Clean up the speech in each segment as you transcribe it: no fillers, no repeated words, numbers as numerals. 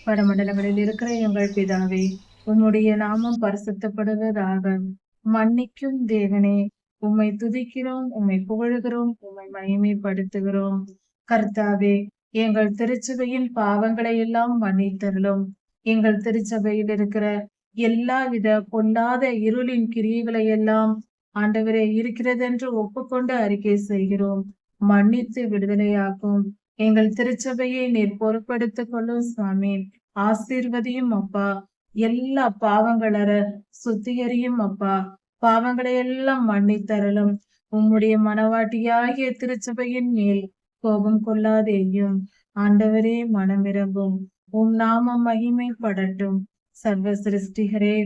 பரமண்டலங்களில் இருக்கிற எங்கள் பிதாவே, உம்முடைய நாமம் பரிசுத்தப்படுவதாக. மன்னிக்கும் தேவனே, உம்மை துதிக்கிறோம், உம்மை புகழுகிறோம், உம்மை மகிமைப்படுத்துகிறோம். கர்த்தாவே, எங்கள் திருச்சபையின் பாவங்களை எல்லாம் மன்னித்தருளும். எங்கள் திருச்சபையில் இருக்கிற எல்லாவித பொல்லாத இருளின் கிரியைகளை எல்லாம் ஆண்டவரே இருக்கிறதென்று ஒப்புக்கொண்டு அறிக்கை செய்கிறோம். மன்னித்து விடுதலையாக்கும். எங்கள் திருச்சபையை நீர் பொறுப்படுத்திக் கொள்ளும் சுவாமி. ஆசீர்வதியும் அப்பா. எல்லா பாவங்களற சுத்திகரியும் அப்பா. பாவங்களை எல்லாம் மன்னித்தரலும். உம்முடைய மனவாட்டியாகிய திருச்சபையின் மேல் கோபம் கொள்ளாதேயும். ஆண்டவரே, மனமிரங்கும். உம் நாமம் மகிமைப்படட்டும். சர்வ சிருஷ்டிகரே,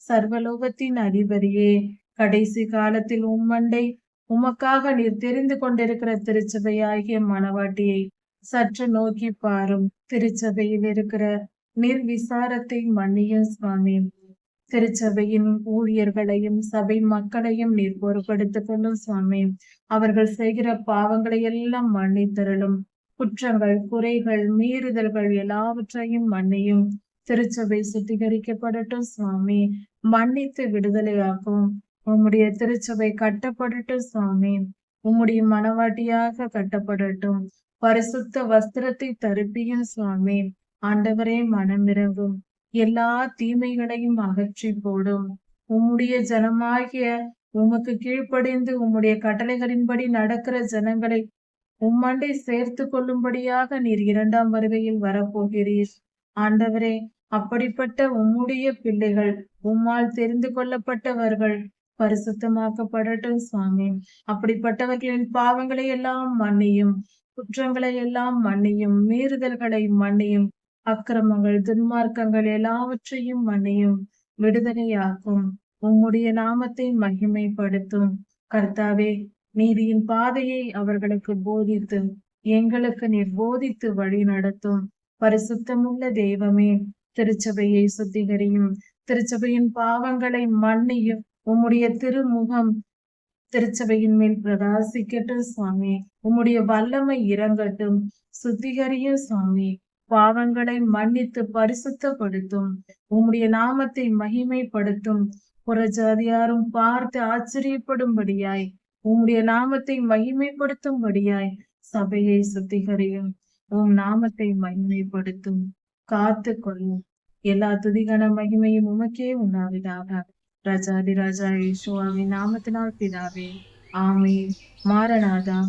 சர்வலோகத்தின் அதிபதியே, கடைசி காலத்தில் உம்மண்டை உமக்காக நீர் தெரிந்து கொண்டிருக்கிற திருச்சபையாகிய மனவாட்டியை சற்று நோக்கி பாரும். திருச்சபையில் இருக்கிற நிர்விசாரத்தை மன்னியும் சுவாமி. திருச்சபையின் ஊழியர்களையும் சபை மக்களையும் நீர் பொறுப்படுத்திக் கொள்ளும் சுவாமி. அவர்கள் செய்கிற பாவங்களை எல்லாம் மன்னித்தருளும். குற்றங்கள், குறைகள், மீறுதல்கள் எல்லாவற்றையும் மன்னியும். திருச்சபை சுத்திகரிக்கப்படட்டும் சுவாமி. மன்னித்து விடுதலையாக்கும். உம்முடைய திருச்சபை கட்டப்படட்டும் சுவாமி. உம்முடைய மனவாட்டியாக கட்டப்படட்டும். பரிசுத்த வஸ்திரத்தை தருப்பியும் சுவாமி. ஆண்டவரே, மனமிரங்கும். எல்லா தீமைகளையும் அகற்றி போடும். உம்முடைய ஜனமாகிய உமக்கு கீழ்ப்படிந்து உம்முடைய கட்டளைகளின்படி நடக்கிற ஜனங்களை உம்மண்டை சேர்த்து கொள்ளும்படியாக நீர் 2ஆம் வருகையில் வரப்போகிறீர். ஆண்டவரே, அப்படிப்பட்ட உம்முடைய பிள்ளைகள், உம்மால் தெரிந்து கொள்ளப்பட்டவர்கள் பரிசுத்தமாக்கப்படட்டும் சுவாமி. அப்படிப்பட்டவர்களின் பாவங்களை எல்லாம் மன்னியும். குற்றங்களை எல்லாம் மன்னியும். மீறுதல்களை மன்னியும். அக்கிரமங்கள், துன்மார்க்கங்கள் எல்லாவற்றையும் மன்னியும். விடுதலையாக்கும். உம்முடைய நாமத்தை மகிமைப்படுத்தும். கர்த்தாவே, நீதியின் பாதையை அவர்களுக்கு போதித்து எங்களுக்கு நீர் போதித்து வழி நடத்தும். பரிசுத்தமுள்ள தெய்வமே, திருச்சபையை சுத்திகரியும். திருச்சபையின் பாவங்களை மன்னியும். உம்முடைய திருமுகம் திருச்சபையின் மேல் பிரகாசிக்கட்டும் சுவாமி. உம்முடைய வல்லமை இறங்கட்டும். சுத்திகரியும் சுவாமி. பாவங்களை மன்னித்து பரிசுத்தப்படுத்தும். உம்முடைய நாமத்தை மகிமைப்படுத்தும். புறஜாதியாரும் பார்த்து ஆச்சரியப்படும்படியாய் உம்முடைய நாமத்தை மகிமைப்படுத்தும்படியாய் சபையை சுத்திகரியும். உம் நாமத்தை மகிமைப்படுத்தும். காத்து கொள்ளும். எல்லா துதிகன மகிமையும் உமக்கே உண்டாவதாக. ராஜாதி ராஜா இயேசுவின் நாமத்தினால் பிதாவே, ஆமென். மாரநாதா.